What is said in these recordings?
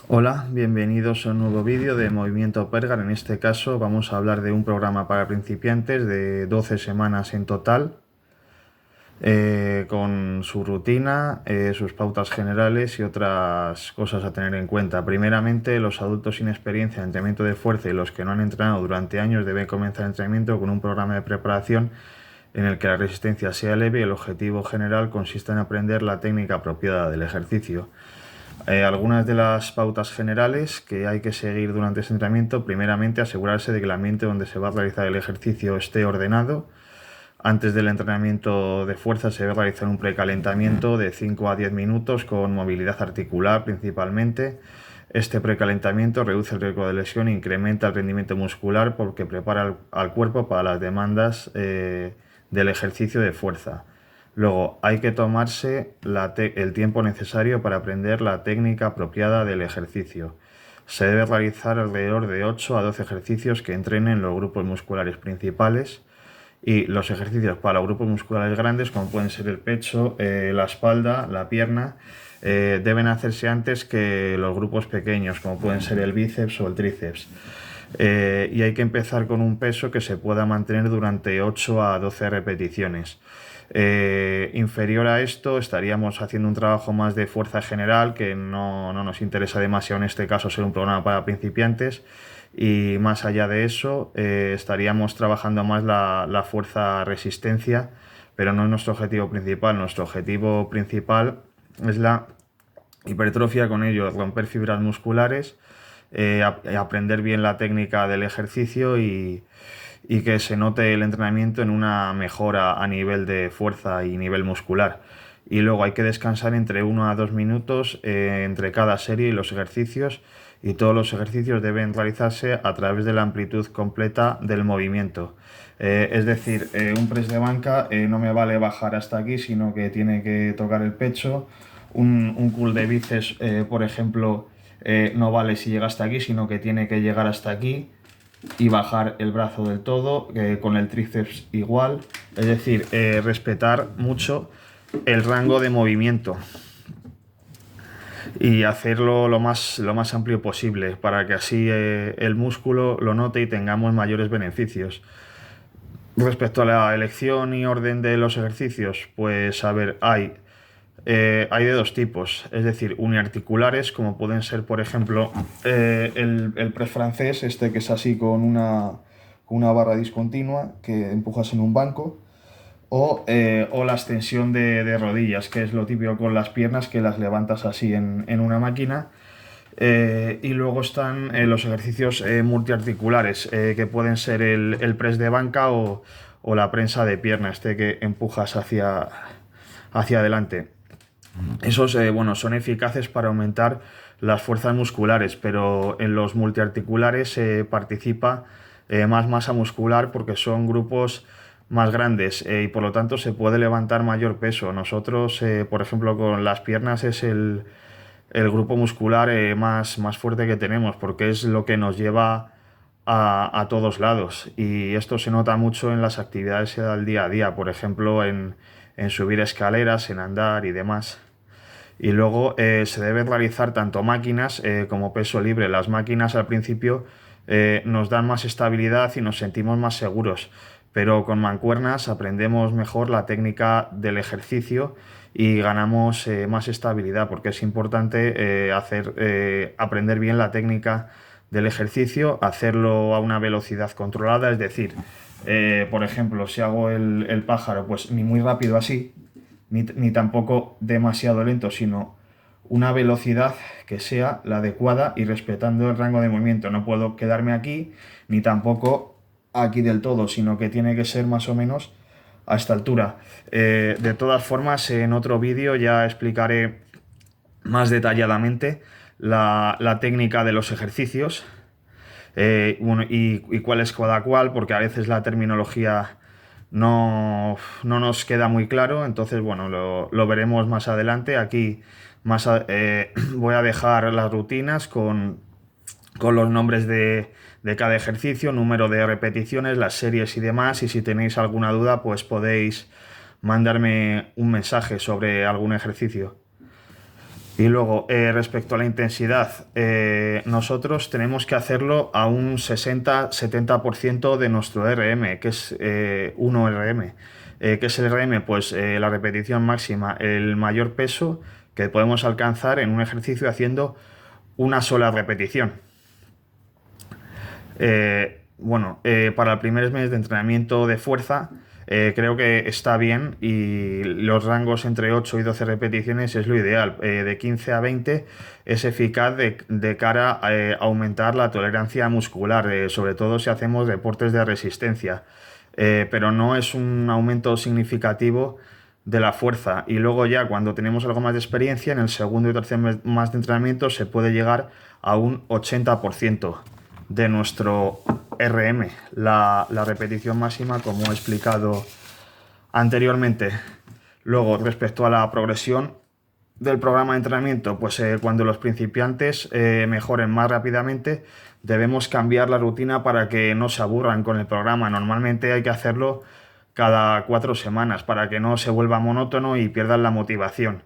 Hola, bienvenidos a un nuevo vídeo de Movimiento Pergar. En este caso vamos a hablar de un programa para principiantes de 12 semanas en total, con su rutina, sus pautas generales y otras cosas a tener en cuenta. Primeramente, los adultos sin experiencia en entrenamiento de fuerza y los que no han entrenado durante años deben comenzar el entrenamiento con un programa de preparación en el que la resistencia sea leve y el objetivo general consiste en aprender la técnica apropiada del ejercicio. Algunas de las pautas generales que hay que seguir durante este entrenamiento: primeramente, asegurarse de que el ambiente donde se va a realizar el ejercicio esté ordenado. Antes del entrenamiento de fuerza se debe realizar un precalentamiento de 5 a 10 minutos con movilidad articular principalmente. Este precalentamiento reduce el riesgo de lesión e incrementa el rendimiento muscular porque prepara al cuerpo para las demandas del ejercicio de fuerza. Luego, hay que tomarse el tiempo necesario para aprender la técnica apropiada del ejercicio. Se debe realizar alrededor de 8 a 12 ejercicios que entrenen los grupos musculares principales, y los ejercicios para los grupos musculares grandes, como pueden ser el pecho, la espalda, la pierna, deben hacerse antes que los grupos pequeños, como pueden ser el bíceps o el tríceps. Y hay que empezar con un peso que se pueda mantener durante 8 a 12 repeticiones. Inferior a esto estaríamos haciendo un trabajo más de fuerza general, que no nos interesa demasiado en este caso ser un programa para principiantes, y más allá de eso estaríamos trabajando más la fuerza resistencia, pero no es nuestro objetivo principal. Nuestro objetivo principal es la hipertrofia, con ello romper fibras musculares, aprender bien la técnica del ejercicio y que se note el entrenamiento en una mejora a nivel de fuerza y nivel muscular. Y luego hay que descansar entre 1 a 2 minutos entre cada serie y los ejercicios, y todos los ejercicios deben realizarse a través de la amplitud completa del movimiento. Es decir, un press de banca no me vale bajar hasta aquí, sino que tiene que tocar el pecho. Un curl de bíceps, por ejemplo, no vale si llega hasta aquí, sino que tiene que llegar hasta aquí y bajar el brazo del todo, con el tríceps igual. Es decir, respetar mucho el rango de movimiento y hacerlo lo más amplio posible para que así el músculo lo note y tengamos mayores beneficios. Respecto a la elección y orden de los ejercicios, pues a ver, hay de dos tipos, es decir, uniarticulares, como pueden ser, por ejemplo, el press francés, este que es así con una barra discontinua que empujas en un banco, o la extensión de rodillas, que es lo típico con las piernas, que las levantas así en una máquina. Y luego están los ejercicios multiarticulares, que pueden ser el press de banca o la prensa de pierna, este que empujas hacia adelante. Esos bueno, son eficaces para aumentar las fuerzas musculares, pero en los multiarticulares participa más masa muscular porque son grupos más grandes, y por lo tanto se puede levantar mayor peso. Nosotros, por ejemplo, con las piernas es el grupo muscular más fuerte que tenemos, porque es lo que nos lleva a todos lados, y esto se nota mucho en las actividades del día a día, por ejemplo en subir escaleras, en andar y demás. Y luego se deben realizar tanto máquinas como peso libre. Las máquinas al principio nos dan más estabilidad y nos sentimos más seguros, pero con mancuernas aprendemos mejor la técnica del ejercicio y ganamos más estabilidad, porque es importante aprender bien la técnica del ejercicio, hacerlo a una velocidad controlada. Es decir, por ejemplo, si hago el pájaro, pues ni muy rápido así, ni tampoco demasiado lento, sino una velocidad que sea la adecuada y respetando el rango de movimiento. No puedo quedarme aquí ni tampoco aquí del todo, sino que tiene que ser más o menos a esta altura. De todas formas, en otro vídeo ya explicaré más detalladamente la técnica de los ejercicios, bueno, y cuál es cada cual, porque a veces la terminología no nos queda muy claro. Entonces, bueno, lo veremos más adelante. Aquí voy a dejar las rutinas con los nombres de cada ejercicio, número de repeticiones, las series y demás, y si tenéis alguna duda, pues podéis mandarme un mensaje sobre algún ejercicio. Y luego, respecto a la intensidad, nosotros tenemos que hacerlo a un 60-70% de nuestro RM, que es 1 RM. ¿Qué es el RM? Pues la repetición máxima, el mayor peso que podemos alcanzar en un ejercicio haciendo una sola repetición. Para el primer mes de entrenamiento de fuerza, creo que está bien y los rangos entre 8 y 12 repeticiones es lo ideal. De 15 a 20 es eficaz de cara a aumentar la tolerancia muscular, sobre todo si hacemos deportes de resistencia. Pero no es un aumento significativo de la fuerza. Y luego ya cuando tenemos algo más de experiencia, en el segundo y tercer mes más de entrenamiento se puede llegar a un 80% de nuestro RM, la repetición máxima, como he explicado anteriormente. Luego, respecto a la progresión del programa de entrenamiento, pues cuando los principiantes mejoren más rápidamente, debemos cambiar la rutina para que no se aburran con el programa. Normalmente hay que hacerlo cada 4 semanas para que no se vuelva monótono y pierdan la motivación.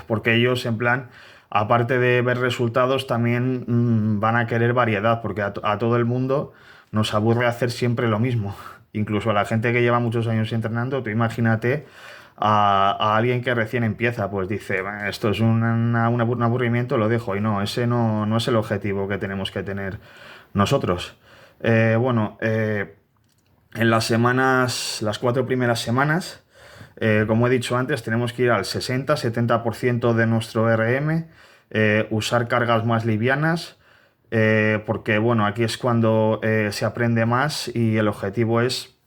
Porque ellos, en plan, aparte de ver resultados, también van a querer variedad, porque a todo el mundo nos aburre hacer siempre lo mismo. Incluso a la gente que lleva muchos años entrenando, tú imagínate a alguien que recién empieza, pues dice: "Bah, esto es un aburrimiento, lo dejo". Y no, ese no es el objetivo que tenemos que tener nosotros. Eh, bueno, eh, en las 4 primeras semanas, como he dicho antes, tenemos que ir al 60-70% de nuestro RM, usar cargas más livianas, porque bueno, aquí es cuando se aprende más y el objetivo es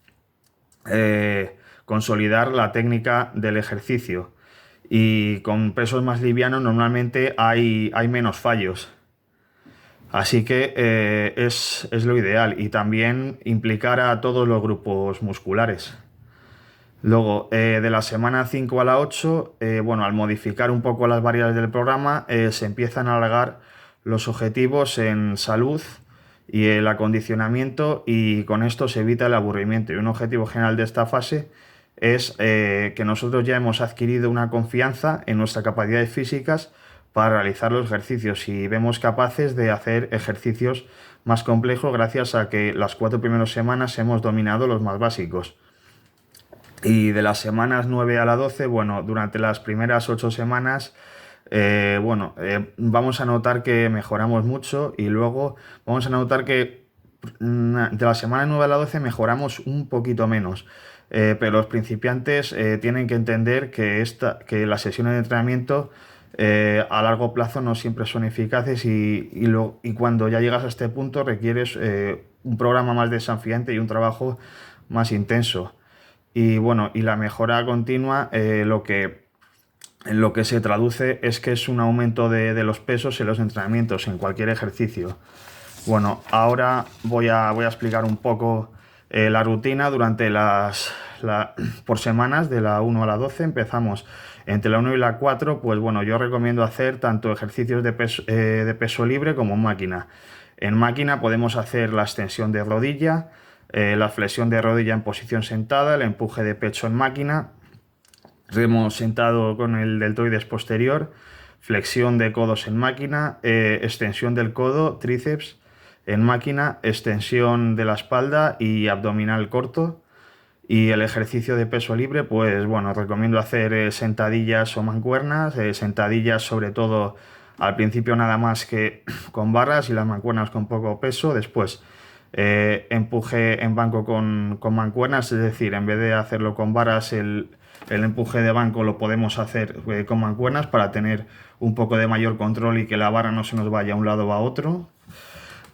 consolidar la técnica del ejercicio. Y con pesos más livianos normalmente hay menos fallos. Así que es lo ideal y también implicar a todos los grupos musculares. Luego, de la semana 5 a la 8, al modificar un poco las variables del programa, se empiezan a alargar los objetivos en salud y el acondicionamiento, y con esto se evita el aburrimiento. Y un objetivo general de esta fase es que nosotros ya hemos adquirido una confianza en nuestras capacidades físicas para realizar los ejercicios y vemos capaces de hacer ejercicios más complejos gracias a que las 4 primeras semanas hemos dominado los más básicos. Y de las semanas 9 a la 12, bueno, durante las primeras 8 semanas, vamos a notar que mejoramos mucho, y luego vamos a notar que de la semana 9 a la 12 mejoramos un poquito menos. Pero los principiantes tienen que entender que las sesiones de entrenamiento a largo plazo no siempre son eficaces, y cuando ya llegas a este punto requieres un programa más desafiante y un trabajo más intenso. Y bueno, y la mejora continua, en lo que se traduce es que es un aumento de los pesos en los entrenamientos, en cualquier ejercicio. Bueno, ahora voy a explicar un poco la rutina durante por semanas, de la 1 a la 12. Empezamos entre la 1 y la 4, pues bueno, yo recomiendo hacer tanto ejercicios de peso libre como en máquina. En máquina podemos hacer la extensión de rodilla, la flexión de rodilla en posición sentada, el empuje de pecho en máquina, remo sentado con el deltoides posterior, flexión de codos en máquina, extensión del codo, tríceps en máquina, extensión de la espalda y abdominal corto. Y el ejercicio de peso libre, pues bueno, recomiendo hacer sentadillas o mancuernas, sentadillas sobre todo al principio nada más que con barras, y las mancuernas con poco peso. Después empuje en banco con mancuernas, es decir, en vez de hacerlo con barras, el empuje de banco lo podemos hacer con mancuernas para tener un poco de mayor control y que la barra no se nos vaya a un lado o a otro.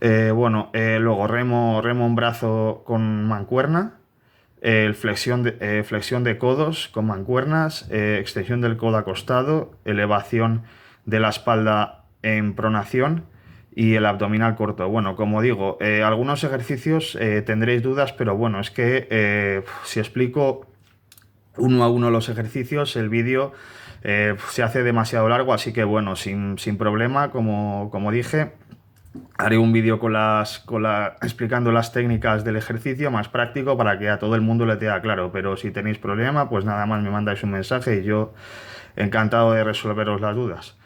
Luego remo en brazo con mancuerna, flexión de codos con mancuernas, extensión del codo acostado, elevación de la espalda en pronación y el abdominal corto. Bueno, como digo, algunos ejercicios tendréis dudas, pero bueno, es que si explico uno a uno los ejercicios, el vídeo se hace demasiado largo, así que bueno, sin problema, como dije, Haré un vídeo explicando las técnicas del ejercicio más práctico para que a todo el mundo le quede claro. Pero si tenéis problema, pues nada más me mandáis un mensaje y yo encantado de resolveros las dudas.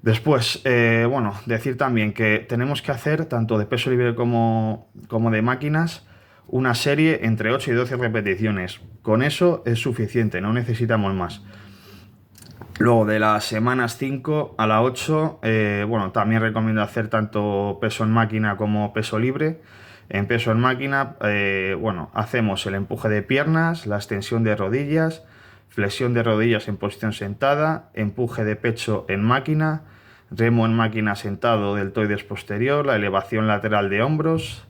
Después, bueno, decir también que tenemos que hacer, tanto de peso libre como de máquinas, una serie entre 8 y 12 repeticiones. Con eso es suficiente, no necesitamos más. Luego de las semanas 5 a la 8, bueno, también recomiendo hacer tanto peso en máquina como peso libre. En peso en máquina, bueno, hacemos el empuje de piernas, la extensión de rodillas, flexión de rodillas en posición sentada, empuje de pecho en máquina, remo en máquina sentado deltoides posterior, la elevación lateral de hombros,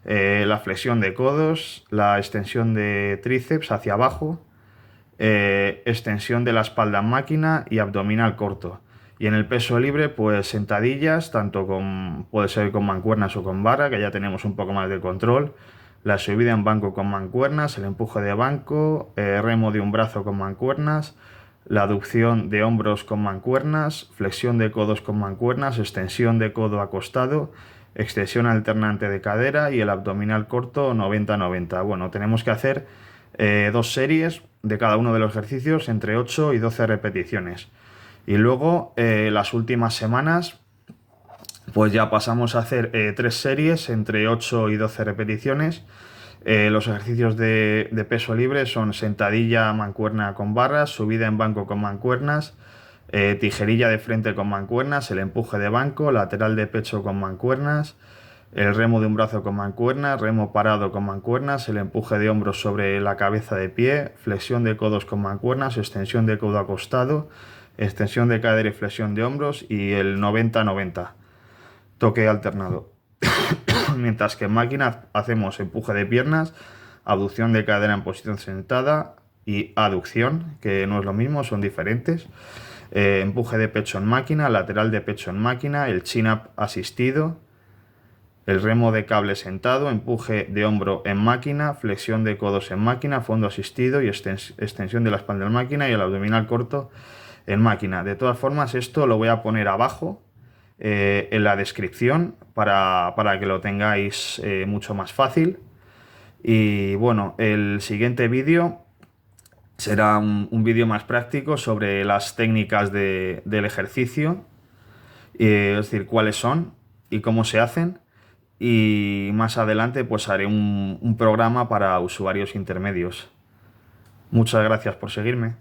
la flexión de codos, la extensión de tríceps hacia abajo, extensión de la espalda en máquina y abdominal corto. Y en el peso libre, pues sentadillas, puede ser con mancuernas o con vara, que ya tenemos un poco más de control. La subida en banco con mancuernas, el empuje de banco, remo de un brazo con mancuernas, la aducción de hombros con mancuernas, flexión de codos con mancuernas, extensión de codo acostado, extensión alternante de cadera y el abdominal corto 90-90. Bueno, tenemos que hacer dos series de cada uno de los ejercicios entre 8 y 12 repeticiones. Y luego las últimas semanas pues ya pasamos a hacer tres series entre 8 y 12 repeticiones. Los ejercicios de peso libre son sentadilla, mancuerna con barras, subida en banco con mancuernas, tijerilla de frente con mancuernas, el empuje de banco, lateral de pecho con mancuernas, el remo de un brazo con mancuernas, remo parado con mancuernas, el empuje de hombros sobre la cabeza de pie, flexión de codos con mancuernas, extensión de codo acostado, extensión de cadera y flexión de hombros y el 90-90, toque alternado. Mientras que en máquina hacemos empuje de piernas, abducción de cadera en posición sentada y aducción, que no es lo mismo, son diferentes. Empuje de pecho en máquina, lateral de pecho en máquina, el chin-up asistido, el remo de cable sentado, empuje de hombro en máquina, flexión de codos en máquina, fondo asistido y extensión de la espalda en máquina y el abdominal corto en máquina. De todas formas, esto lo voy a poner abajo en la descripción para que lo tengáis mucho más fácil. Y bueno, el siguiente vídeo será un vídeo más práctico sobre las técnicas del ejercicio, es decir, cuáles son y cómo se hacen. Y más adelante pues haré un programa para usuarios intermedios. Muchas gracias por seguirme.